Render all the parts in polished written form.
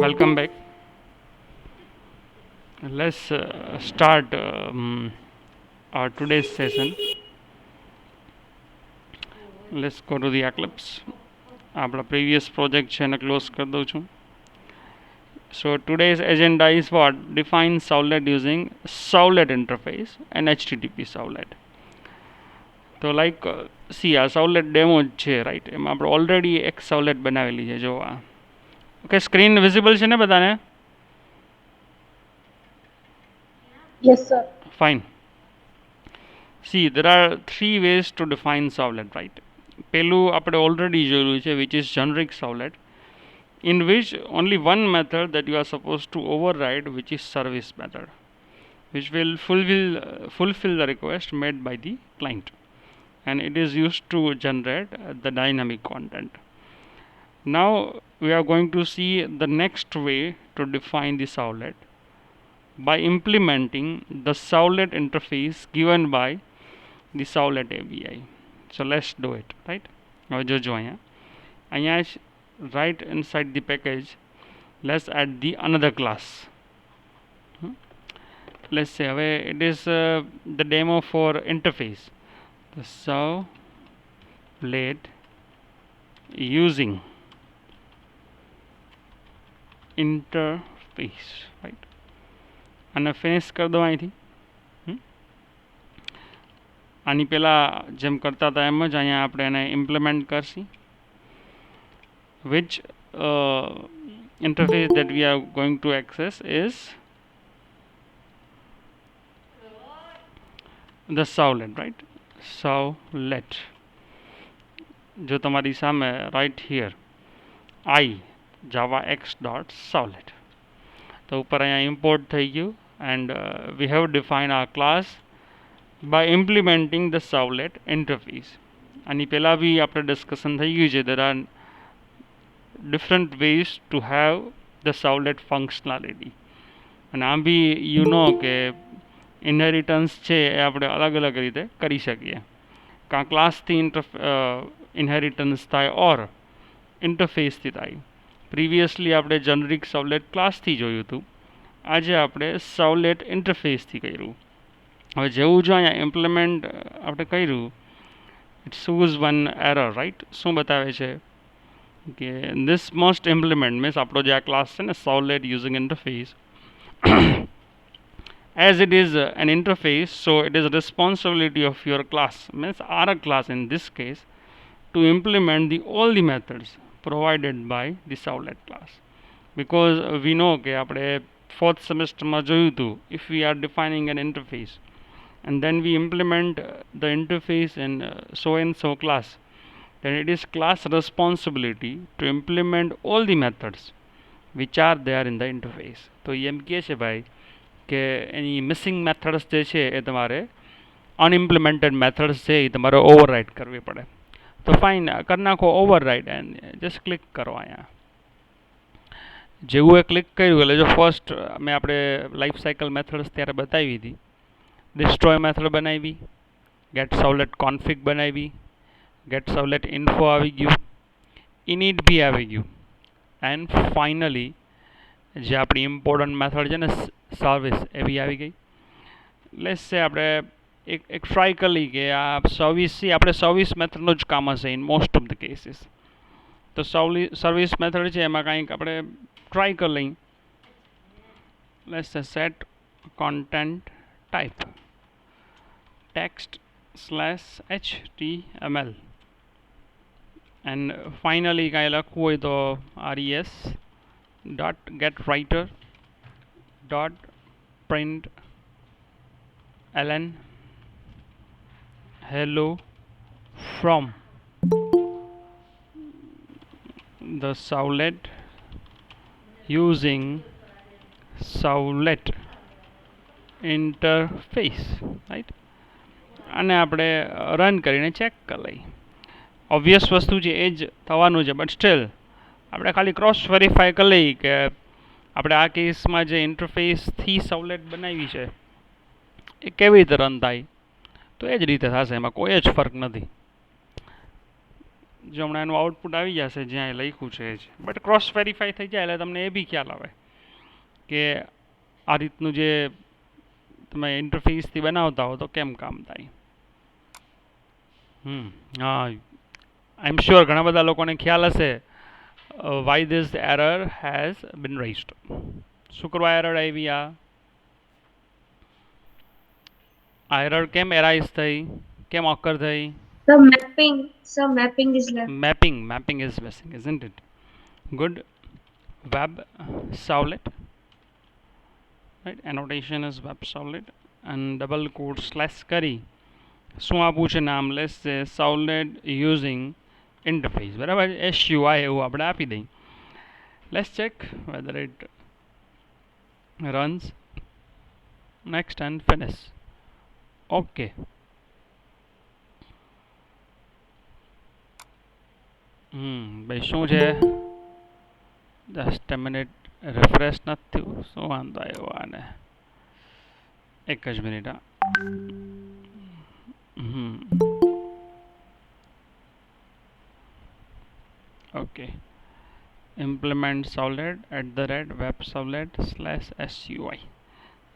Welcome back. Let's start our today's session. Let's go to the Eclipse. આપણા previous project છે એને close કરી દઉં છું. So today's agenda is what? Define Servlet using Servlet interface and HTTP Servlet. તો like C આ Servlet demo જ છે રાઈટ, એમાં આપણે ઓલરેડી એક Servlet બનાવેલી છે. જો આ ઓકે, સ્ક્રીન વિઝિબલ છે ને બધાને? Yes, sir. Fine. See, there are three ways to define Servlet, right? પેલું આપણે already જોયેલું છે, which is generic Servlet, in which only one method that you are supposed to override, which is service method, which will fulfill the request made by the client, and it is used to generate the dynamic content. Now we are going to see the next way to define the Servlet by implementing the Servlet interface given by the Servlet API. So let's do it, right? હવે જોજો અહીંયા right inside the package, let's add the another class. Let's say it is the demo for interface, the Servlet using interface, right? અને finish કરી દો અહીંથી. આની પહેલાં જેમ કરતા હતા એમ જ અહીંયા આપણે એને implement Karshi. which interface that we are going to access is the Servlet, right? Servlet. જો તમારી સામે right here I javax.servlet, તો ઉપર અહીંયા import થઈ ગયું, and we have defined our class by implementing the Servlet interface. આની પહેલાં બી આપણે ડિસ્કશન થઈ ગયું છે. there are different ways to have the Servlet functionality, અને આમ બી you know કે ઇનહેરિટન્સ છે એ આપણે અલગ અલગ રીતે કરી શકીએ. કાં ક્લાસથી ઇનહેરિટન્સ થાય ઓર ઇન્ટરફેસથી થાય. પ્રિવિયસલી આપણે જનરિક Servlet ક્લાસથી જોયું હતું, આજે આપણે Servlet ઇન્ટરફેસથી કર્યું. હવે જેવું જો અહીંયા ઇમ્પ્લિમેન્ટ આપણે કર્યું, it shows one error, right? શું બતાવે છે કે this must implement means આપણો જે આ ક્લાસ છે ને Servlet using interface, as it is an interface, so it is a responsibility of your class, means our class in this case, to implement all the methods provided by the Servlet class. Because we know કે આપણે fourth semester જોયું હતું, if we are defining an interface and then we implement the interface in so and so class, then it is class responsibility to implement all the methods which are there in the interface. તો એમ કહે છે ભાઈ કે એની missing methods જે છે એ તમારે અનઇમ્પ્લિમેન્ટેડ methods છે એ તમારે ઓવરરાઇડ કરવી પડે. તો ફાઇન, કરી નાખો ઓવરરાઇડ એન્ડ જસ્ટ ક્લિક કરો અહીંયા. જેવું એ ક્લિક કર્યું એટલે જો ફર્સ્ટ મેં આપણે લાઈફ સાયકલ મેથડ્સ ત્યારે બતાવી હતી. ડિસ્ટ્રોય મેથડ બનાવી, ગેટ Servlet config બનાવી, ગેટ Servlet info આવી ગયું, init બી આવી ગયું, એન્ડ ફાઇનલી જે આપણી ઇમ્પોર્ટન્ટ મેથડ છે ને સર્વિસ એ બી આવી ગઈ. લેટ્સ સે આપણે એક ટ્રાય કરી લઈએ કે આ સર્વિસ છે, આપણે સર્વિસ મેથડનો જ કામ હશે in most of the cases. તો સર્વિસ મેથડ છે એમાં કંઈક આપણે ટ્રાય કરી લઈએ. લેટ્સ સે set content type text/html, and finally કાંઈ લખવું હોય તો res dot get writer dot print ln hello from the Servlet using Servlet interface, right? અને આપણે રન કરીને ચેક કરી લઈએ. ઓબ્વિયસ વસ્તુ છે એ જ થવાનું છે, બટ સ્ટીલ આપણે ખાલી ક્રોસ વેરીફાઈ કરી લઈએ કે આપણે આ કેસમાં જે ઇન્ટરફેસથી Servlet બનાવી છે એ કેવી રીતે રન થાય. તો એ જ રીતે થશે, એમાં કોઈ જ ફરક નથી. જે હમણાં એનું આઉટપુટ આવી જશે જ્યાં એ લખ્યું છે એ જ, બટ ક્રોસ વેરીફાઈ થઈ જાય એટલે તમને એ બી ખ્યાલ આવે કે આ રીતનું જે તમે ઇન્ટરફેસથી બનાવતા હો તો કેમ કામ થાય. હા, આઈ એમ શ્યોર ઘણા બધા લોકોને ખ્યાલ હશે why this error has been raised. શું કરવા એરર આવી? આ એરર કેમ એરાઇઝ થઈ, કેમ ઓકર થઈ? Mapping is left. Mapping is missing, isn't it? Good. Web Servlet, right? Annotation is web servlet and double quote slash કરી શું આપવું છે નામ? લેટ્સ સે servlet using interface, બરાબર? SUI એવું આપણે આપી દઈએ. Let's check whether it runs. Next and finish. Okay. ભાઈ શું છે? જસ્ટ અ મિનિટ, રિફ્રેશ નથી થયું. શું વાંધો આવ્યો આને? એક જ minute. Okay. implement servlet @webservlet/sui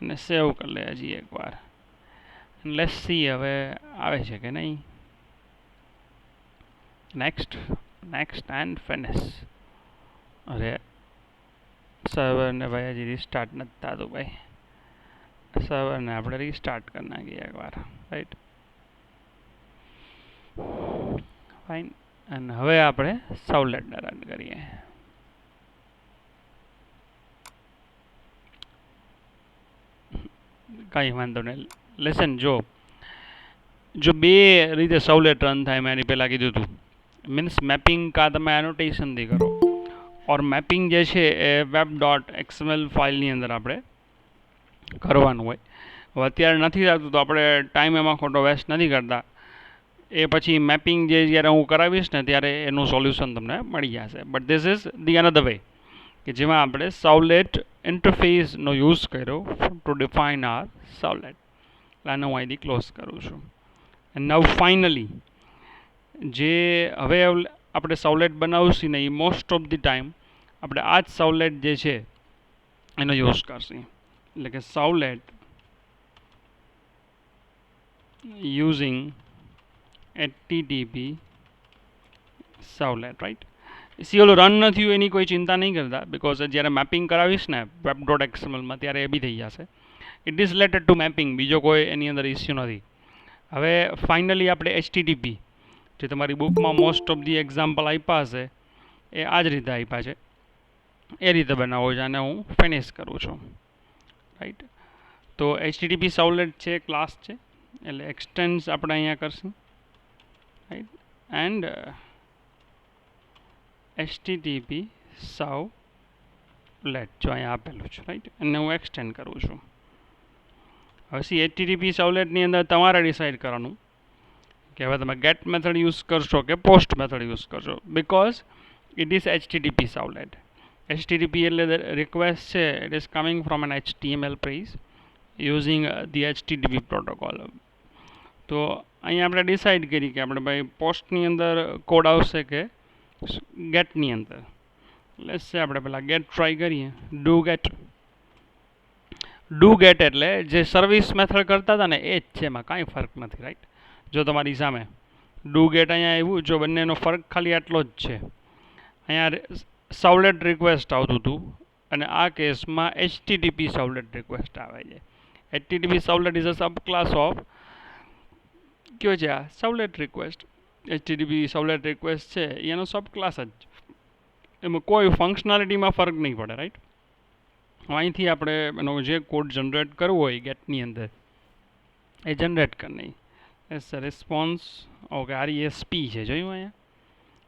અને સેવ કરી લે હજી એકવાર. લેટ્સ સી હવે આવે છે કે નહીં. Next and finish. અરે સર્વરને ભાઈ હજી રિસ્ટાર્ટ નથી થતું ભાઈ. સર્વરને આપણે રિસ્ટાર્ટ કરી નાખીએ એકવાર, રાઈટ? ફાઇન. અને હવે આપણે સર્વલેટને રન કરીએ. કંઈ વાંધો નહીં. લેસન જો બે રીતે સર્વલેટ રન થાય મેં એની પહેલાં કીધું હતું. મીન્સ મેપિંગ કાં તમે એનોટેશનથી કરો, ઓર મેપિંગ જે છે એ web.xml ફાઇલની અંદર આપણે કરવાનું હોય. હવે અત્યારે નથી થતું તો આપણે ટાઈમ એમાં ખોટો વેસ્ટ નથી કરતા. એ પછી મેપિંગ જે જ્યારે હું કરાવીશ ને ત્યારે એનું સોલ્યુશન તમને મળી જશે. But this is the another way કે જેમાં આપણે સર્વલેટ ઇન્ટરફેસનો યુઝ કર્યો ટુ ડિફાઇન આર સર્વલેટ. આને હું અહીંથી ક્લોઝ કરું છું. એન્ડ નાઉ ફાઇનલી જે હવે આપણે સર્વલેટ બનાવશું ને એ મોસ્ટ ઓફ ધી ટાઈમ આપણે આ જ સર્વલેટ જે છે એનો યુઝ કરશું. એટલે કે સર્વલેટ યુઝિંગ HTTP સર્વલેટ, રાઈટ? ઓલું રન નથી થયું એની કોઈ ચિંતા નહીં કરતા, બિકોઝ જ્યારે મેપિંગ કરાવીશ ને web.xmlમાં ત્યારે એ બી થઈ જશે. It is related to mapping, બીજો કોઈ એની અંદર ઇસ્યુ નથી. હવે ફાઇનલી આપણે HTTP જે તમારી બુકમાં મોસ્ટ ઓફ ધી એક્ઝામ્પલ આપ્યા હશે એ આ જ રીતે આપ્યા છે, એ રીતે બનાવો છે અને હું ફિનિશ કરું છું, રાઈટ? તો HTTP સર્વલેટ છે, ક્લાસ છે, એટલે એક્સટેન્સ આપણે અહીંયા કરશું, રાઈટ? એન્ડ HTTP સર્વલેટ જો અહીંયા આપેલું છે, રાઈટ? અને હું એક્સટેન્ડ કરું છું. હવે HTTP સર્વલેટની અંદર તમારે ડિસાઇડ કરવાનું કે હવે તમે ગેટ મેથડ યુઝ કરશો કે પોસ્ટ મેથડ યુઝ કરશો, because it is HTTP servlet. HTTP એટલે રિક્વેસ્ટ છે, it is coming from an HTML page using the HTTP protocol. તો અહીંયા આપણે ડિસાઇડ કરી કે આપણે ભાઈ પોસ્ટની અંદર કોડ આવશે કે ગેટની અંદર. લેટ્સ સે આપણે પહેલાં ગેટ ટ્રાય કરીએ. ડુ ગેટ એટલે જે સર્વિસ મેથડ કરતા હતા ને એ જ છે, એમાં કાંઈ ફરક નથી, રાઈટ? જો તમારી સામે ડુ ગેટ અહીંયા આવ્યું, જો બંનેનો ફરક ખાલી આટલો જ છે. અહીંયા સર્વલેટ રિક્વેસ્ટ આવતું હતું અને આ કેસમાં HTTP સર્વલેટ રિક્વેસ્ટ આવે છે. HTTP servlet is a sub class of કયો છે આ servlet request. HTTP servlet request છે એનો સબ ક્લાસ જ, એમાં કોઈ ફંક્શનાલિટીમાં ફરક નહીં પડે, રાઈટ? અહીંથી આપણે એનો જે કોડ જનરેટ કરવો હોય ગેટની અંદર એ જનરેટ કરી નહીં. એસ રિસ્પોન્સ ઓકે RESP છે, જોયું અહીંયા?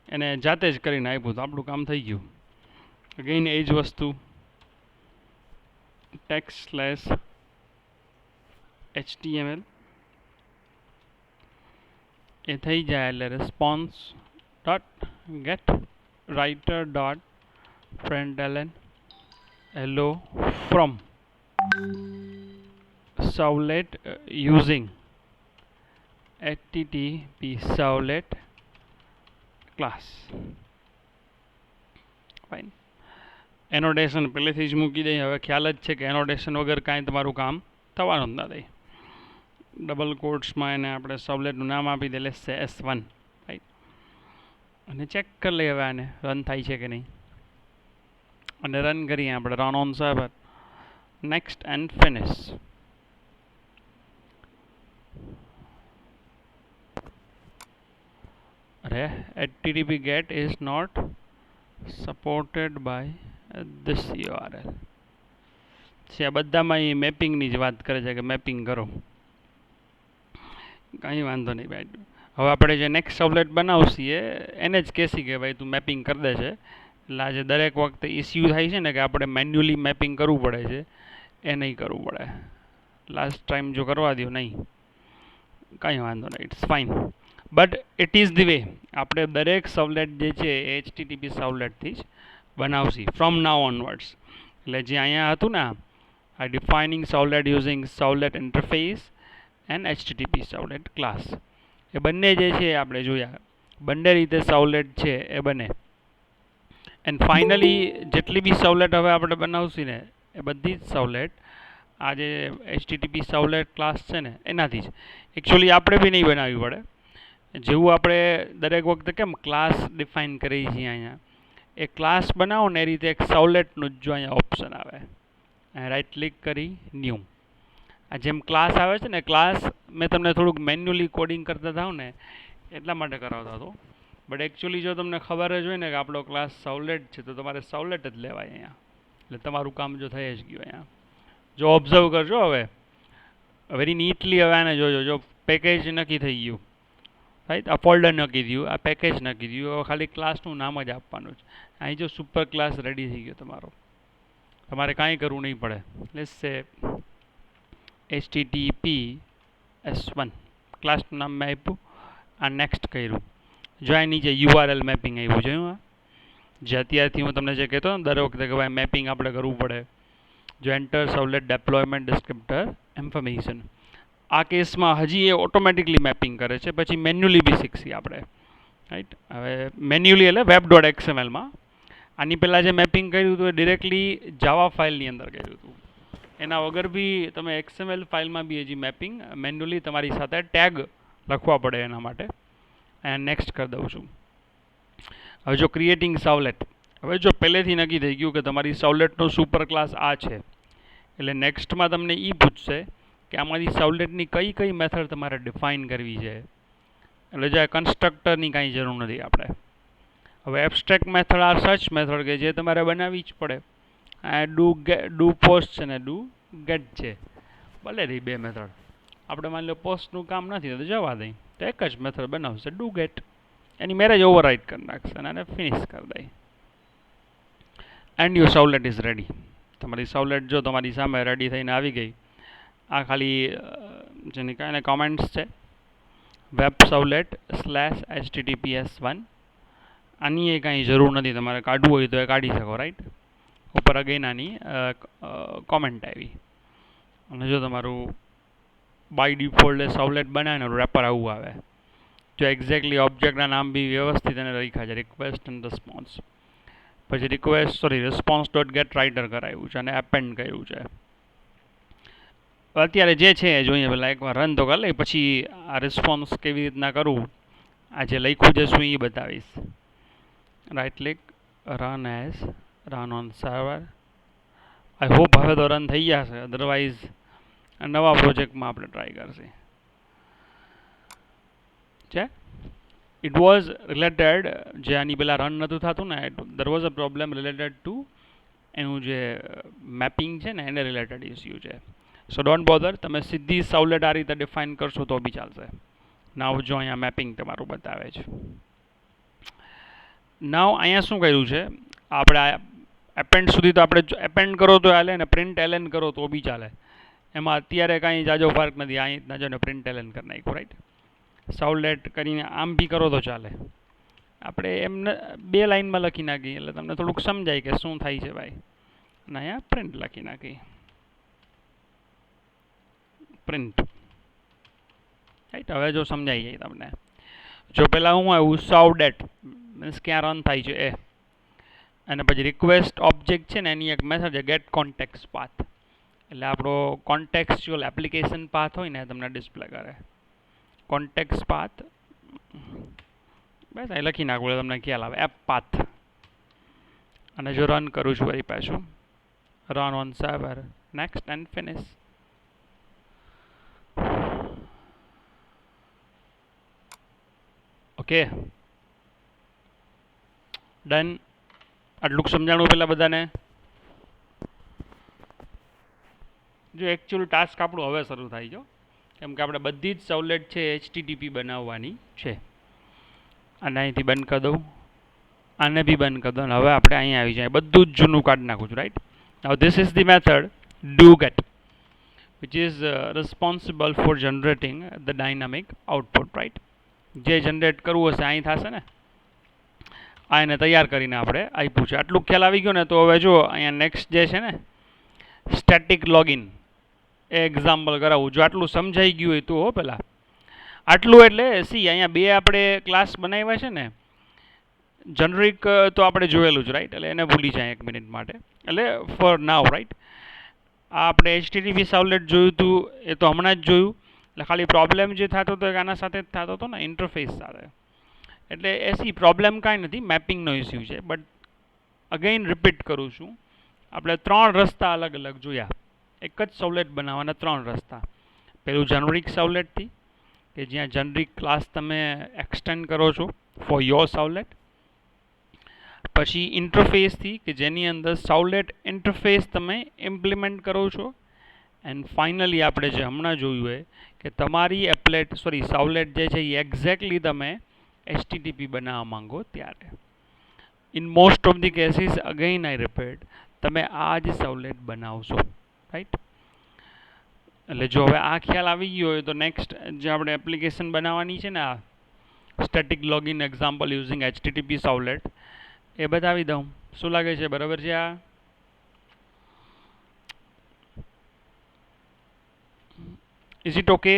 એને જાતે જ કરીને આપ્યું તો આપણું કામ થઈ ગયું. અગેઇન એ જ વસ્તુ text/HTML એ થઈ જાય એટલે response dot get writer dot println hello from servlet using HTTP servlet class. Fine. Annotation પહેલેથી જ મૂકી દઈએ. હવે ખ્યાલ જ છે કે એનોટેશન વગર કાંઈ તમારું કામ થવાનું જ નથી. ડબલ કોટ્સમાં એને આપણે સર્વલેટનું નામ આપી દે, લેટ્સ સે S1, રાઈટ. અને ચેક કરી લઈએ હવે આને રન થાય છે કે નહીં. અને રન કરીએ આપણે run on server. Next and finish. અરે HTTP GET is not supported by this URL. છે આ બધામાં એ મેપિંગની જ વાત કરે છે કે મેપિંગ કરો. કંઈ વાંધો નહીં ભાઈ. હવે આપણે જે નેક્સ્ટ સર્વલેટ બનાવશીએ એને જ કહેશી કે ભાઈ તું મેપિંગ કરી દે છે. એટલે આજે દરેક વખતે ઇસ્યુ થાય છે ને કે આપણે મેન્યુઅલી મેપિંગ કરવું પડે છે, એ નહીં કરવું પડે. લાસ્ટ ટાઈમ જો કરવા દો નહીં, કંઈ વાંધો નહીં, it's fine. But it is the way. આપણે દરેક સર્વલેટ જે છે એ HTTP સર્વલેટથી જ બનાવશી ફ્રોમ નાવ ઓનવર્ડ્સ. એટલે જે અહીંયા હતું ને આ defining servlet using servlet interface and HTTP servlet class, એ બંને જે છે આપણે જોયા. બંને રીતે સર્વલેટ છે એ બને. એન્ડ ફાઇનલી જેટલી બી સર્વલેટ હવે આપણે બનાવશી ને એ બધી જ સર્વલેટ આ જે HTTP સર્વલેટ ક્લાસ છે ને એનાથી જ. એકચ્યુઅલી આપણે બી નહીં બનાવવી પડે. જેવું આપણે દરેક વખતે કેમ ક્લાસ ડિફાઇન કરીએ છીએ અહીંયા, એ ક્લાસ બનાવો ને એ રીતે એક સર્વલેટનું જ જો અહીંયા ઓપ્શન આવે, રાઈટ ક્લિક કરી ન્યૂ. આ જેમ ક્લાસ આવે છે ને, ક્લાસ મેં તમને થોડુંક મેન્યુઅલી કોડિંગ કરતા થાવ ને એટલા માટે કરાવતો હતો. બટ એકચ્યુઅલી જો તમને ખબર જ હોય ને કે આપણો ક્લાસ સર્વલેટ છે તો તમારે સર્વલેટ જ લેવાય અહીંયા. એટલે તમારું કામ જો થઈ જ ગયું અહીંયા. જો ઓબ્ઝર્વ કરજો હવે વેરી નીટલી. હવે આને જોજો, જો પેકેજ નક્કી થઈ ગયું, રાઈટ. આ ફોલ્ડર નક્કી થયું, આ પેકેજ નક્કી થયું. હવે ખાલી ક્લાસનું નામ જ આપવાનું છે. અહીં જો સુપર ક્લાસ રેડી થઈ ગયો તમારો. તમારે કાંઈ કરવું નહીં પડે. લેટ્સ સે HTTP S1 ક્લાસનું નામ મેં આપ્યું. આ નેક્સ્ટ કર્યું. જો આ નીચે URL મેપિંગ આવ્યું જોયું. જે અત્યારથી હું તમને જે કહેતો ને દર વખતે કે ભાઈ મેપિંગ આપણે કરવું પડે. જો એન્ટર સર્વલેટ ડેપ્લોયમેન્ટ ડિસ્ક્રિપ્ટર ઇન્ફોર્મેશન, આ કેસમાં હજી એ ઓટોમેટિકલી મેપિંગ કરે છે. પછી મેન્યુઅલી બી શીખશી આપણે, રાઈટ. હવે મેન્યુઅલી એટલે web.xmlમાં. આની પહેલાં જે મેપિંગ કર્યું હતું એ ડિરેક્ટલી જાવા ફાઇલની અંદર કર્યું હતું. એના વગર બી તમે XML ફાઇલમાં બી હજી મેપિંગ મેન્યુઅલી તમારી સાથે ટેગ લખવા પડે એના માટે. અને નેક્સ્ટ કરી દઉં છું. હવે જો ક્રિએટિંગ સર્વલેટ, હવે જો પહેલેથી નક્કી થઈ ગયું કે તમારી સર્વલેટનો સુપર ક્લાસ આ છે, એટલે નેક્સ્ટમાં તમને એ પૂછશે કે આમાંથી સર્વલેટની કઈ કઈ મેથડ તમારે ડિફાઇન કરવી છે. એટલે જે કન્સ્ટ્રક્ટરની કાંઈ જરૂર નથી આપણે. હવે એબ્સ્ટ્રેક્ટ મેથડ આ સર્ચ મેથડ કે જે તમારે બનાવવી જ પડે. આ ડુ પોસ્ટ છે ને ડુ ગેટ છે, ભલે રહી બે મેથડ. આપણે માની લો પોસ્ટનું કામ નથી તો જવા દઈ, તો એક જ મેથડ બનાવશે ડુ ગેટ. એની મેરેજ ઓવરરાઇટ કરી નાખશે અને એને ફિનિશ કરી દઈ. And your servlet is ready. તમારી સર્વલેટ જો તમારી સામે રેડી થઈને આવી ગઈ. આ ખાલી જેની કાંઈ ને કોમેન્ટ્સ છે, વેબ સર્વલેટ /HTTPS1. આની એ કાંઈ જરૂર નથી. તમારે કાઢવું હોય તો એ કાઢી શકો, રાઈટ. ઉપર અગેન આની કોમેન્ટ આવી. અને જો તમારું બાય ડિફોલ્ટ સર્વલેટ બનાવે ને રેપર આવું આવે. જો એક્ઝેક્ટલી ઓબ્જેક્ટના નામ બી વ્યવસ્થિત એને લખ્યા છે, રિક્વેસ્ટ એન્ડ રિસ્પોન્સ. પછી રિસ્પોન્સ ડોટ ગેટ રાઇટર કરાવ્યું છે અને એપેન્ડ કર્યું છે. અત્યારે જે છે એ જોઈએ, પહેલાં એકવાર રન તો કરી લઈ, પછી આ રિસ્પોન્સ કેવી રીતના કરવું આ જે લખ્યું છે શું એ બતાવીશ. Right click run as run on server. I hope હવે તો રન થઈ જશે, અદરવાઇઝ નવા પ્રોજેક્ટમાં આપણે ટ્રાય કરશે. છે ઇટ વોઝ રિલેટેડ, જે આની પહેલાં રન નહોતું થતું ને, there was a problem related to એનું જે મેપિંગ છે ને એને રિલેટેડ ઇસ્યુ છે. સો ડોન્ટ બોધર. તમે સીધી સર્વલેટ આ રીતે ડિફાઇન કરશો તો બી ચાલશે. નાવ જો અહીંયા મેપિંગ તમારું બતાવે છે. નાવ અહીંયા શું કર્યું છે, આપણે એપેન્ડ સુધી તો આપણે એપેન્ડ કરો તો ચાલે ને પ્રિન્ટ એલએન કરો તો બી ચાલે. એમાં અત્યારે કાંઈ જાજો ફરક નથી. આ રીતના જો ને પ્રિન્ટ એલએન કરી નાખ્યું, રાઈટ. સર્વલેટ કરીને આમ બી કરો તો ચાલે. આપણે એમને બે લાઇનમાં લખી નાખીએ એટલે તમને થોડુંક સમજાય કે શું થાય છે ભાઈ. અને અહીંયા પ્રિન્ટ લખી નાખી, પ્રિન્ટ, રાઈટ. હવે જો સમજાઈ જાય તમને. જો પહેલાં હું આવ્યું સર્વડેટ, મીન્સ ક્યાં રન થાય છે એ. અને પછી રિક્વેસ્ટ ઓબ્જેક્ટ છે ને એની એક મેથડ છે ગેટ કોન્ટેક્ટ પાથ. એટલે આપણો કોન્ટેક્સ્ચ્યુઅલ એપ્લિકેશન પાથ હોય ને તમને ડિસ્પ્લે કરે. કોન્ટેક્ટ પાથ બસ અહીં લખી નાખવું એટલે તમને ખ્યાલ આવે એપ પાથ. અને જો રન કરું છું વળી પાછું run on server next and finish. Okay done. આટલું સમજાણું પેલા બધાને. જો એકચ્યુઅલ ટાસ્ક આપણું હવે શરૂ થાય છે કેમ કે આપણે બધી જ સવલેટ છે HTTP બનાવવાની છે. અને અહીંથી બંધ કરી દઉં, આને બી બંધ કરી દઉં. હવે આપણે અહીંયા આવી જાય બધું જ જૂનું કાઢી નાખું છું. Right now this is the method do get which is responsible for generating the dynamic output. right જે જનરેટ કરવું હશે અહીં થશે ને. આ એને તૈયાર કરીને આપણે આપ્યું છે. આટલું ખ્યાલ આવી ગયો ને તો હવે જો અહીંયા નેક્સ્ટ જે છે ને સ્ટેટિક લોગિન એ એક્ઝામ્પલ કરાવું. જો આટલું સમજાઈ ગયું હોય તો પહેલાં આટલું એટલે સી અહીંયા બે આપણે ક્લાસ બનાવ્યા છે ને જનરિક તો આપણે જોયેલું જ. રાઈટ એટલે એને ભૂલી જાય એક મિનિટ માટે. એટલે ફોર નાવ રાઈટ આ આપણે HTTP સર્વલેટ જોયું હતું એ તો હમણાં જ જોયું. એટલે ખાલી પ્રોબ્લેમ જે થતો હતો આના સાથે જ થતો હતો ને ઇન્ટરફેસ સાથે. એટલે એસી પ્રોબ્લેમ કાંઈ નથી, મેપિંગનો ઇસ્યુ છે. બટ અગેઇન રિપીટ કરું છું, આપણે ત્રણ રસ્તા અલગ અલગ જોયા. એક જ સવલેટ બનાવવાના ત્રણ રસ્તા. પહેલું જનરિક સવલેટથી કે જ્યાં જનરિક ક્લાસ તમે એક્સટેન્ડ કરો છો ફોર યોર સવલેટ. પછી ઇન્ટરફેસથી કે જેની અંદર સવલેટ ઇન્ટરફેસ તમે ઇમ્પ્લિમેન્ટ કરો છો. એન્ડ ફાઇનલી આપણે જે હમણાં જોયું હોય કે તમારી સવલેટ જે છે એ એક્ઝેક્ટલી તમે HTTP બનાવવા માંગો ત્યારે. In most of the cases again I repeat તમે આ જ સવલેટ બનાવશો. રાઈટ એટલે જો હવે આ ખ્યાલ આવી ગયો હોય તો નેક્સ્ટ જે આપણે એપ્લિકેશન બનાવવાની છે ને આ static login example using HTTP સવલેટ એ બતાવી દઉં. શું લાગે છે બરાબર છે આ? Is it okay?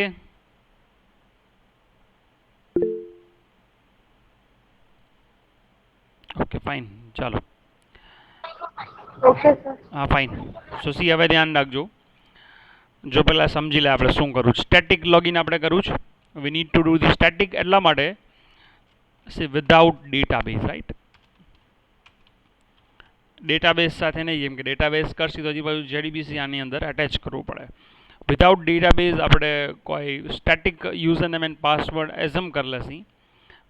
Okay fine ચાલો. Okay, sir. હા ફાઇન. સો સી હવે ધ્યાન રાખજો. જો પહેલાં સમજી લે આપણે શું કરવું છે. સ્ટેટિક લોગિન આપણે કરવું છે. We need to do the static એટલા માટે C without database. Right database સાથે નહીં, જેમ કે ડેટાબેઝ કરશી તો હજી પાછું JDBC આની અંદર એટેચ કરવું પડે. વિધાઉટ ડેટાબેઝ આપણે કોઈ static user name and password assume કરી લેશી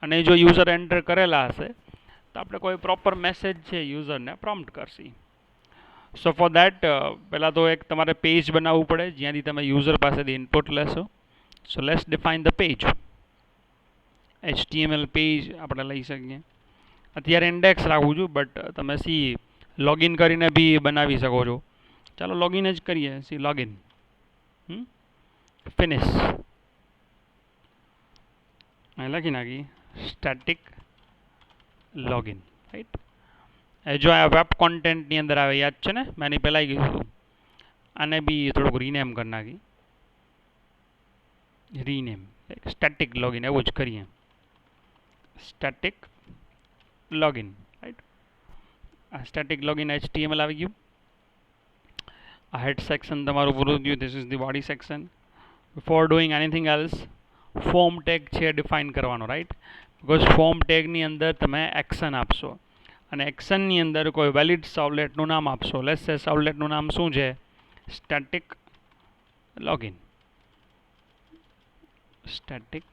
અને જો યુઝર એન્ટર કરેલા હશે તો આપણે કોઈ પ્રોપર મેસેજ છે યુઝરને prompt Karshi. So for that પહેલાં તો એક તમારે પેજ બનાવવું પડે જ્યાંથી તમે યુઝર પાસેથી ઇનપુટ લેશો. So let's define the page. HTML page આપણે લઈ શકીએ. અત્યારે ઇન્ડેક્સ રાખું છું બટ તમે સી લોગિન કરીને બી બનાવી શકો છો. ચાલો લોગિન જ કરીએ. સી લોગિન ફિનિશ અહીં લખી નાખી સ્ટેટિક લોગિન. રાઈટ જો આ વેબ કોન્ટેન્ટની અંદર આવે યાદ છે ને મેં એની પહેલાં કીધું હતું. આને બી થોડુંક રીનેમ કરી નાખી. રીનેમ સ્ટેટિક લોગિન એવું જ કરીએ. Static login. રાઈટ આ સ્ટેટિક લોગિન HTML આવી ગયું. આ હેડ સેક્શન તમારું પૂરું થયું. This is the body section. Before doing anything else form tag છે ડિફાઇન કરવાનો. રાઈટ બિકોઝ ફોર્મ ટેગની અંદર તમે એક્શન આપશો અને એક્શનની અંદર કોઈ વેલિડ સવલેટનું નામ આપશો. લેટ્સ સે સવલેટનું નામ શું છે? Static login. Static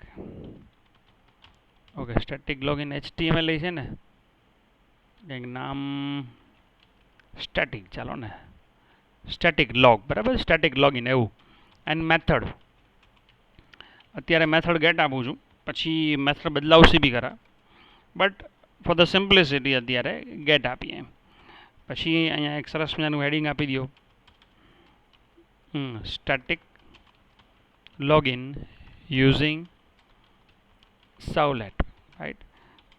okay static login HTML છે ને કંઈક નામ સ્ટેટિક ચાલો ને સ્ટેટિક લોગ બરાબર સ્ટેટિક લોગિન એવું. એન્ડ મેથડ અત્યારે મેથડ ગેટ આપું છું પછી મેથડ બદલાવશે બી ખરા બટ ફોર ધ સિમ્પ્લિસિટી અત્યારે ગેટ આપીએ. પછી અહીંયા એક સરસ મજાનું હેડિંગ આપી દો સ્ટેટિક લોગિન યુઝિંગ સવલેટ. રાઈટ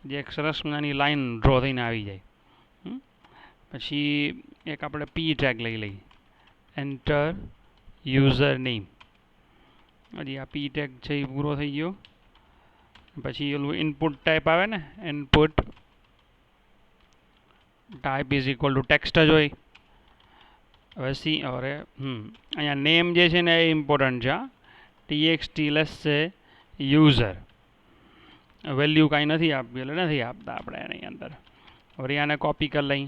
જે એક સરસ મજાની લાઈન ડ્રો થઈને આવી જાય. પછી એક આપણે P ટેગ લઈ લઈએ એન્ટર યુઝર નેમ. હજી આ P ટેગ છે એ પૂરો થઈ ગયો. પછી ઓલું ઇનપુટ ટાઈપ આવે ને input type is equal to text જ હોય. હવે સી અરે અહીંયા નેમ જે છે ને એ ઇમ્પોર્ટન્ટ છે. ટીએક્સટી લેસ છે યુઝર, વેલ્યુ કાંઈ નથી આપવી એટલે નથી આપતા આપણે એની અંદર. હવે આને કોપી કરી લઈ.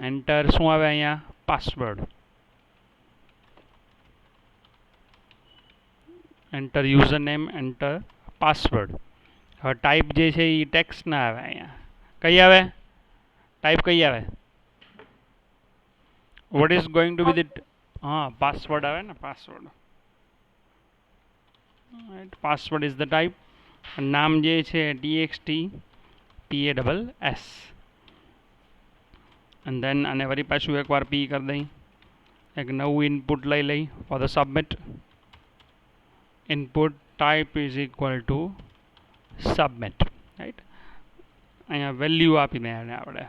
એન્ટર શું આવે અહીંયા? Password. Enter user name, enter password. હવે ટાઈપ જે છે એ ટેક્સ્ટ ના આવે અહીંયા. કઈ આવે? ટાઈપ કઈ આવે? What is going to B the password આવે ને, password. Password is the type. નામ જે છે txt PASS. એન્ડ ધેન આને વળી પાછું એકવાર પી કરી દઈ. એક નવું ઇનપુટ લઈ લઈ for the submit. Input type is equal to submit. Right, અહીંયા વેલ્યુ આપીને એને આપણે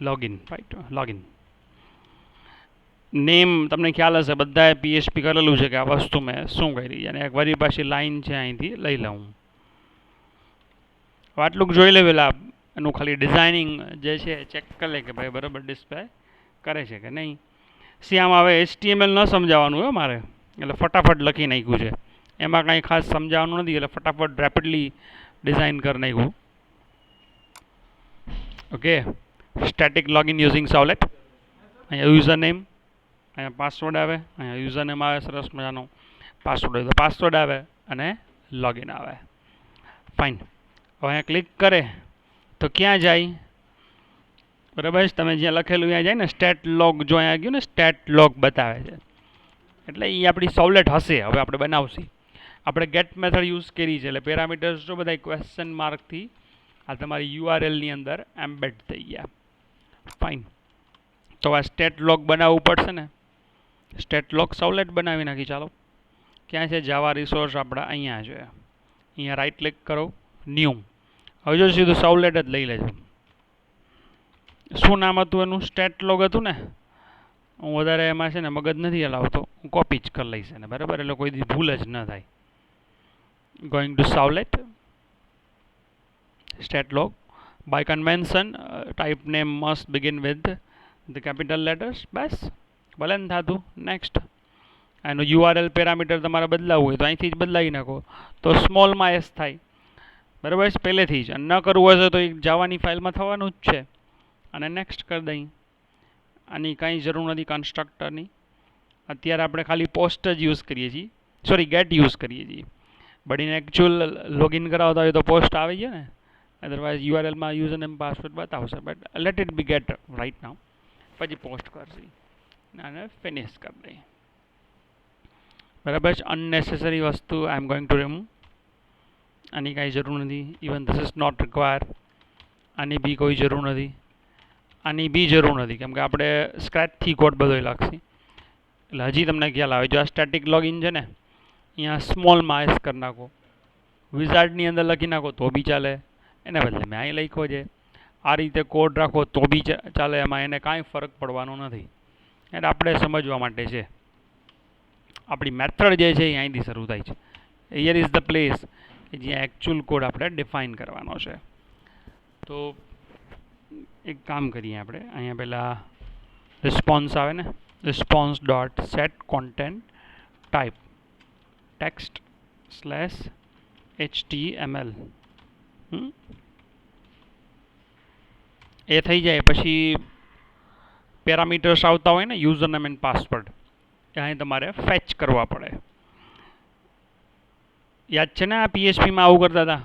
લોગિન. Right, login. નેમ તમને ખ્યાલ હશે બધાએ PHP કરેલું છે કે આ વસ્તુ મેં શું કરી, અને એક વરી પાછી લાઈન છે અહીંથી લઈ લઉં. આટલું જોઈ લેવેલા એનું ખાલી ડિઝાઇનિંગ જે છે ચેક કરી લે કે ભાઈ બરાબર ડિસ્પ્લે કરે છે કે નહીં. સી આમાં હવે HTML ન સમજાવવાનું હોય મારે, એટલે ફટાફટ લખી નાખ્યું છે. એમાં કાંઈ ખાસ સમજાવવાનું નથી, એટલે ફટાફટ રેપિડલી ડિઝાઇન કરી નાખ્યું. Okay, static login using servlet. અહીંયા યુઝર નેમ, અહીંયા પાસવર્ડ આવે. અહીંયા યુઝર નેમ આવે સરસ મજાનો, પાસવર્ડ હોય તો પાસવર્ડ આવે, અને લોગિન આવે. ફાઇન. હવે અહીંયા ક્લિક કરે તો ક્યાં જાય? બરાબર છે, તમે જ્યાં લખેલું ત્યાં જાય ને. સ્ટેટ લોગ જો અહીંયા ગયું ને, સ્ટેટ લોગ બતાવે છે, એટલે એ આપણી સાવલેટ હશે. હવે આપણે બનાવશી. આપણે ગેટ મેથડ યુઝ કરી છે, એટલે પેરામીટર્સ જો બધા ક્વેશ્ચન માર્કથી આ તમારી URLની અંદર એમ્બેડ થઈ ગયા. ફાઇન. તો આ સ્ટેટ લોગ બનાવવું પડશે ને. સ્ટેટ લોગ સાવલેટ બનાવી નાખી. ચાલો, ક્યાં છે જાવા રિસોર્સ આપણા? અહીંયા છે. અહીંયા રાઈટ ક્લિક કરો, ન્યૂ. હવે જો સીધું સાવલેટ જ લઈ લેજો. શું નામ હતું એનું? સ્ટેટ લોગ હતું ને. હું વધારે એમાં છે ને મગજ નથી હલાવતો, હું કોપી જ કરી લઈશ ને, બરાબર, એટલે કોઈ દી ભૂલ જ ન થાય. Going to servlet, state log. By convention type name must begin with the capital letters. બસ, ભલે ને થતું. નેક્સ્ટ. એનું URL પેરામીટર તમારે બદલાવવું હોય તો અહીંથી જ બદલાવી નાખો, તો સ્મોલમાં એસ થાય. બરાબર છે, પહેલેથી જ. અને ન કરવું હશે તો એક જાવાની ફાઇલમાં થવાનું જ છે. અને નેક્સ્ટ કરી દઈ. આની કાંઈ જરૂર નથી કન્સ્ટ્રક્ટરની. અત્યારે આપણે ખાલી પોસ્ટ જ યુઝ કરીએ છીએ, સોરી ગેટ યુઝ કરીએ છીએ. બડીને એકચ્યુઅલ લોગિન કરાવતા હોય તો પોસ્ટ આવી જાય ને, અદરવાઇઝ URLમાં યુઝર નેમ પાસવર્ડ બતાવશે. But let it be get right now, પછી પોસ્ટ કરશે અને ફિનિશ કરી દઈએ. બરાબર છે. અનનેસેસરી વસ્તુ I am going to remove. આની કાંઈ જરૂર નથી. Even this is not require. આની બી કોઈ જરૂર નથી. આની બી જરૂર નથી, કેમ કે આપણે સ્ક્રેચથી કોડ બધો લાગશે. એટલે હજી તમને ખ્યાલ આવે. જો આ સ્ટેટિક લોગિન છે ને, અહીંયા સ્મોલમાં એસ કરી નાખો. વિઝાર્ડની અંદર લખી નાખો તો બી ચાલે, એને બદલે મેં અહીં લખ્યો છે. આ રીતે કોડ રાખો તો બી ચાલે, એમાં એને કાંઈ ફરક પડવાનો નથી. એટલે આપણે સમજવા માટે છે. આપણી મેથડ જે છે એ અહીંથી શરૂ થાય છે. હિયર ઇઝ ધ પ્લેસ કે જ્યાં એકચ્યુઅલ કોડ આપણે ડિફાઇન કરવાનો છે. તો એક કામ કરીએ આપણે. અહીંયા પહેલાં રિસ્પોન્સ આવે ને, response dot set content type text slash HTML. એ થઈ જાય પછી પેરામીટર્સ આવતા હોય ને, યુઝર નેમ એન્ડ પાસવર્ડ, એ અહીં તમારે ફેચ કરવા પડે. યાદ છે ને આ PHPમાં આવું કરતા હતા?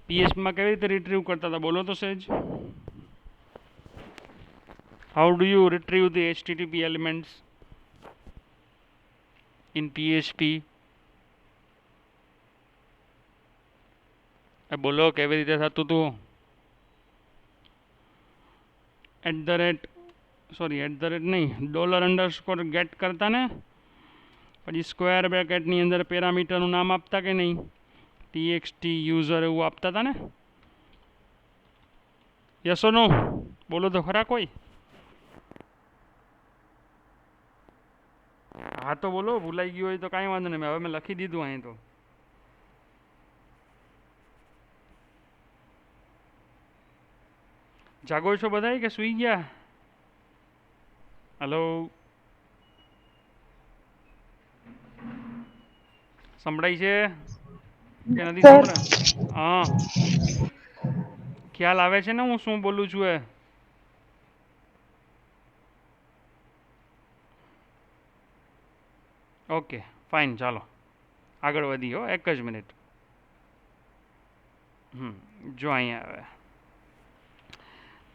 PHPમાં કેવી રીતે રિટ્રીવ કરતા હતા બોલો તો સહેજ. How do you retrieve the HTTP elements in PHP? એ બોલો કેવી રીતે થતું હતું? @ નહીં, $_ કરતા ને, પછી સ્ક્વેર બ્રેકેટની અંદર પેરામીટરનું નામ આપતા કે નહીં? TXT યુઝર એવું આપતા હતા ને? યસ ઓર નો? બોલો તો ખરા કોઈ. હા તો બોલો. ભૂલાઈ ગયું હોય તો કાંઈ વાંધો નહીં, હવે મેં લખી દીધું અહીં તો. જાગો છો બધાય કે સૂઈ ગયા? હલો, સંભળાય છે કે નથી સર સંભળા? હા, ખ્યાલ આવે છે ને હું શું બોલું છું એ? ઓકે ફાઇન, ચાલો આગળ વધી હો, એક જ મિનિટ. જો અહીંયા આવે,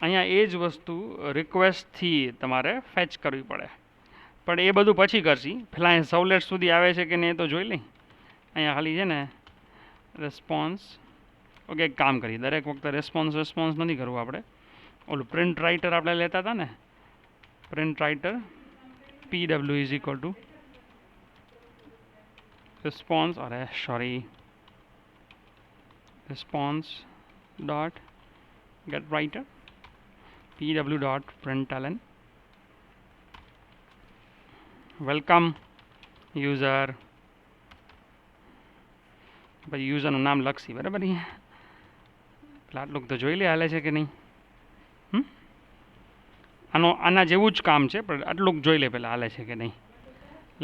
અહીંયા એ જ વસ્તુ રિક્વેસ્ટથી તમારે ફેચ કરવી પડે, પણ એ બધું પછી કરશી. પહેલાં અહીં સવલેટ સુધી આવે છે કે નહીં એ તો જોઈ લઈ. અહીંયા ખાલી છે ને રેસ્પોન્સ. ઓકે, એક કામ કરીએ, દરેક વખતે રેસ્પોન્સ નથી કરવું આપણે. ઓલું પ્રિન્ટ રાઇટર આપણે લેતા હતા ને, print writer PW is equal to response, અરે sorry, response dot get writer pw dot println welcome user. ભાઈ યુઝરનું નામ લખશી, બરાબર? એટલે આટલું તો જોઈ લે હાલે છે કે નહીં. આના જેવું જ કામ છે, પણ આટલું જોઈ લે પહેલાં હાલે છે કે નહીં.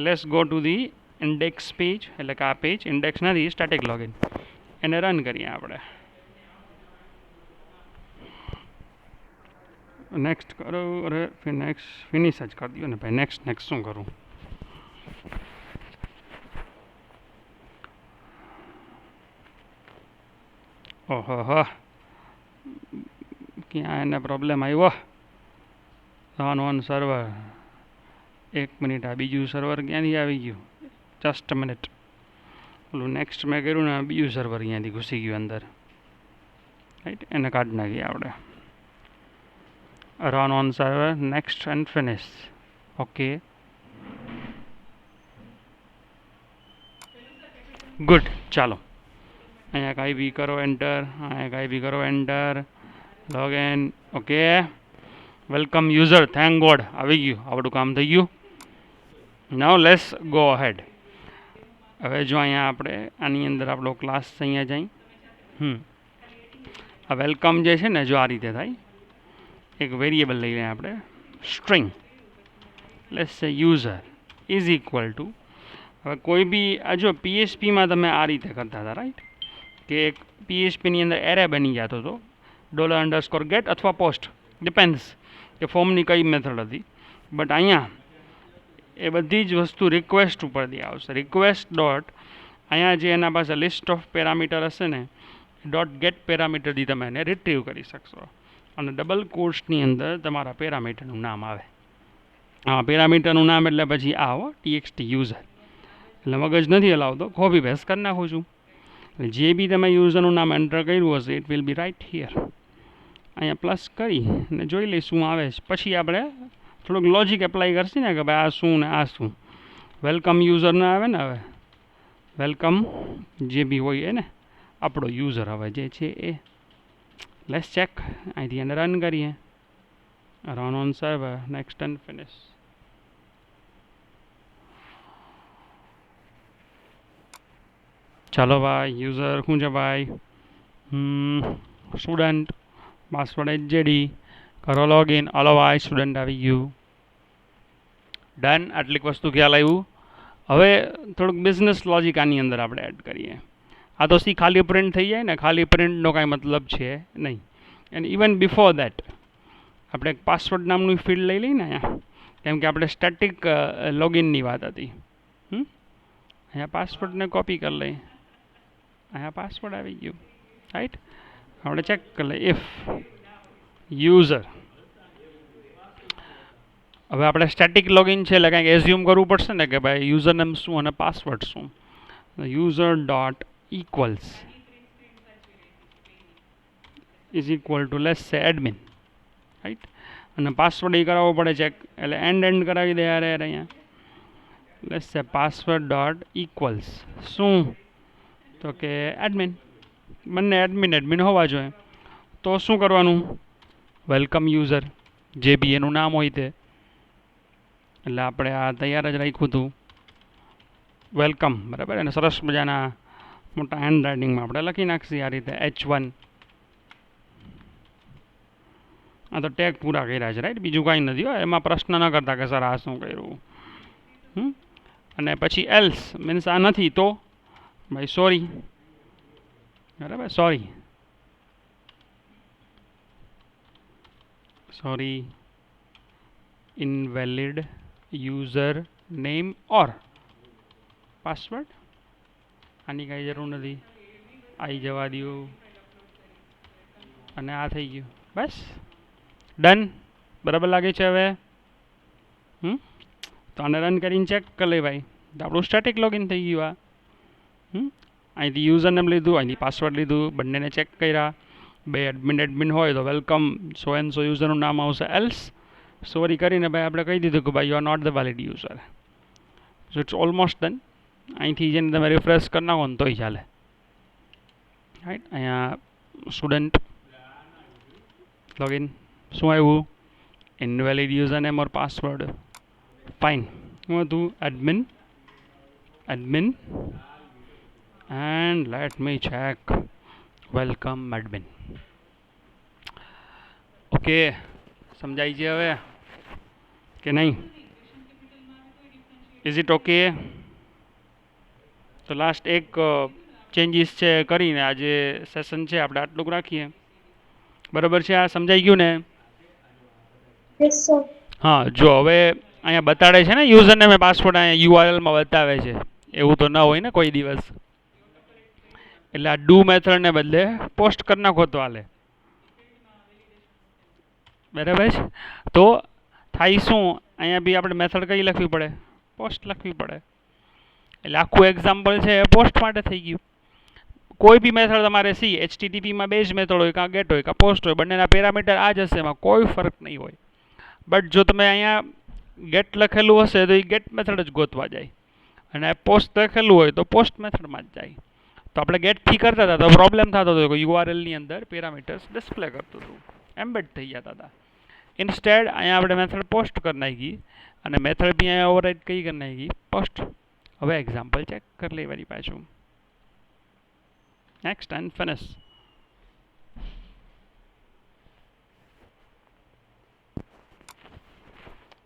Let's go to the index page, એટલે કે આ પેજ ઇન્ડેક્સ નથી, સ્ટેટિક લોગિન. એને રન કરીએ આપણે. નેક્સ્ટ કરો. અરે નેક્સ્ટ ફિનિશ જ કરી દો ને ભાઈ. નેક્સ્ટ શું કરું? ઓહો, ક્યાં એને પ્રોબ્લેમ આવ્યો? On server. એક મિનિટ, આ બીજું સર્વર ક્યાંથી આવી ગયું? Just minute. ઓલું નેક્સ્ટ મેં કર્યું ને, બીજું સર્વર અહીંયાથી ઘૂસી ગયું અંદર, રાઈટ? એને કાઢી નાખીએ આપણે. Run on server, next and finish. Okay, good. ચાલો, અહીંયા કાંઈ બી કરો એન્ટર, અહીંયા કાંઈ બી કરો enter, login. Okay, welcome user, thank God આવી ગયું, આવડું કામ થઈ ગયું. નાઉ લેટ્સ ગો અહેડ. હવે જો અહીંયા આપણે આની અંદર આપણો ક્લાસ અહીંયા જાય. આ વેલકમ જે છે ને, જો આ રીતે થાય. એક વેરિયેબલ લઈ લઈએ આપણે, સ્ટ્રિંગ. લેટ્સ સે યુઝર ઇઝ ઇક્વલ ટુ. હવે કોઈ બી આ જો PHPમાં તમે આ રીતે કરતા હતા, રાઈટ? કે એક PHPની અંદર એરે બની જતો હતો, $_get અથવા પોસ્ટ, ડિપેન્ડ્સ કે ફોર્મની કઈ મેથડ હતી. બટ અહીંયા એ બધી જ વસ્તુ રિક્વેસ્ટ ઉપરથી આવશે. રિક્વેસ્ટ ડોટ, અહીંયા જે એના પાસે લિસ્ટ ઓફ પેરામીટર હશે ને, .get પેરામીટરથી તમે એને રિટ્રીવ કરી શકશો. અને ડબલ કોર્સની અંદર તમારા પેરામીટરનું નામ આવે. હા, પેરામીટરનું નામ એટલે પછી આવો TXT યુઝર. એટલે મગજ નથી હલાવતો, કોપી પેસ્ટ કરી નાખું છું. એટલે જે બી તમે યુઝરનું નામ એન્ટર કર્યું હશે, it will be right here. અહીંયા પ્લસ કરી અને જોઈ લઈ શું આવે છે. પછી આપણે થોડુંક લોજિક એપ્લાય કરશે ને કે ભાઈ આ શું ને આ શું. વેલકમ યુઝર ના આવે ને, હવે વેલકમ જે બી હોય એ ને આપણો યુઝર હવે જે છે એ. Let's check. અહીંથી એને રન કરીએ. Run on server, next and finish. ચાલો ભાઈ, યુઝર શું છે ભાઈ? સ્ટુડન્ટ, પાસવર્ડ HJD, કરો લોગિન. હલો ભાઈ, સ્ટુડન્ટ આવી ગયું. ડન. આટલીક વસ્તુ ખ્યાલ આવ્યું. હવે થોડુંક બિઝનેસ લોજિક આની અંદર આપણે એડ કરીએ. આ તો સી ખાલી પ્રિન્ટ થઈ જાય ને, ખાલી પ્રિન્ટનો કાંઈ મતલબ છે નહીં. એન્ડ ઇવન બિફોર દેટ આપણે એક પાસવર્ડ નામનું ફિલ્ડ લઈ લઈએ ને અહીંયા, કેમ કે આપણે સ્ટેટિક લોગિનની વાત હતી. અહીંયા પાસવર્ડને કોપી કરી લઈએ. અહીંયા પાસવર્ડ આવી ગયું, રાઈટ? આપણે ચેક કરી લઈએ. ઇફ યુઝર, હવે આપણે સ્ટેટિક લોગિન છે એટલે કંઈક એઝ્યુમ કરવું પડશે ને કે ભાઈ યુઝર નેમ શું અને પાસવર્ડ શું. User dot equals is equal to let's સે એડમિન, રાઈટ? અને પાસવર્ડ એ કરાવવો પડે ચેક, એટલે એન્ડ કરાવી દે યાર અહીંયા. લેટ્સ સે પાસવર્ડ ડોટ ઇક્વલ્સ શું, તો કે એડમિન. બંને એડમિન હોવા જોઈએ. તો શું કરવાનું? વેલકમ યુઝર, જે બી એનું નામ હોય તે. એટલે આપણે આ તૈયાર જ રાખ્યું હતું, વેલકમ, બરાબર? અને સરસ મજાના મોટા હેન્ડ રાઇટિંગમાં આપણે લખી નાખીએ આ રીતે H1. આ તો ટેગ પૂરા કર્યા છે રાઈટ, બીજું કાંઈ નથી હો, એમાં પ્રશ્ન ન કરતા કે સર આ શું કર્યું. અને પછી એલ્સ મીન્સ આ નથી તો ભાઈ સોરી, બરાબર, sorry, sorry, invalid user name or password, આની કાંઈ જરૂર નથી, આવી જવા દો, અને આ થઈ ગયું, બસ ડન. બરાબર લાગે છે હવે? તો આને રન કરીને ચેક કરી લે ભાઈ, તો આપણું સ્ટેટિક લોગિન થઈ ગયું. આ અહીંથી યુઝર નેમ લીધું, અહીંથી પાસવર્ડ લીધું, બંનેને ચેક કર્યા. બે એડમિન હોય તો વેલકમ સો એન્ડ સો યુઝરનું નામ આવશે, એલ્સ સોરી કરીને ભાઈ આપણે કહી દીધું કે ભાઈ you are not the valid user. So it's almost done. અહીંથી જેને તમે રિફ્રેશ કરી નાખો ને તોય ચાલે, રાઈટ. અહીંયા સ્ટુડન્ટ લોગિન શું આવ્યું? ઇનવેલિડ યુઝર નેમ ઓર પાસવર્ડ, ફાઇન. શું હતું? Admin, admin, and let me check, welcome admin. Okay, સમજાય છે હવે કે નહીં? Is it okay? તો લાસ્ટ એક ચેન્જીસ છે કરીને આજે સેશન છે આપણે આટલું રાખીએ, બરાબર છે? આ સમજાઈ ગયું ને? Yes, sir. હા, જો હવે અહીંયા બતાડે છે ને યુઝર નેમ પાસવર્ડ, અહીંયા યુઆરએલમાં બતાવે છે, એવું તો ન હોય ને કોઈ દિવસ. એટલે આ ડુ મેથડને બદલે પોસ્ટ કરી નાખો તો હાલે, બરાબર છે? તો થાય શું, અહીંયા બી આપણે મેથડ કઈ લખવી પડે? પોસ્ટ લખવી પડે. એટલે આખું એક્ઝામ્પલ છે એ પોસ્ટ માટે થઈ ગયું. કોઈ બી મેથડ તમારે HTTPમાં બે જ મેથડ હોય, કાં ગેટ હોય કાં પોસ્ટ હોય, બંનેના પેરામીટર આ જ હશે, એમાં કોઈ ફરક નહીં હોય. બટ જો તમે અહીંયા ગેટ લખેલું હશે તો એ ગેટ મેથડ જ ગોતવા જાય, અને પોસ્ટ લખેલું હોય તો પોસ્ટ મેથડમાં જ જાય. તો આપણે ગેટથી કરતા હતા તો પ્રોબ્લેમ થતો હતો કે યુઆરએલની અંદર પેરામીટર્સ ડિસ્પ્લે કરતું હતું, એમ્બેડ થઈ જતા હતા. ઇન્સ્ટેડ અહીંયા આપણે મેથડ પોસ્ટ કરી નાખી, અને મેથડ બી અહીંયા ઓવરરાઇડ કઈ કરી નાખી? પોસ્ટ. હવે એક્ઝામ્પલ ચેક કરી લઈએ વળી પાછું. Next and finish.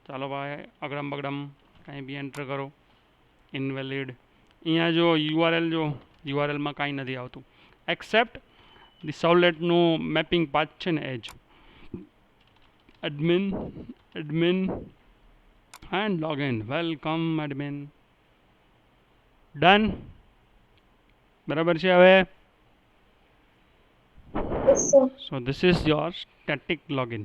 ચાલો ભાઈ, અગડમ બગડમ કાંઈ બી એન્ટર કરો. ઇનવેલિડ, અહીંયા જો યુઆરએલ, જો યુઆરએલમાં કાંઈ નથી આવતું એક્સેપ્ટ ધી સર્વલેટનું મેપિંગ પાથ છે ને, એ જ admin, admin and login, welcome admin, done. બરાબર છે હવે? Yes, sir. So this is your static login.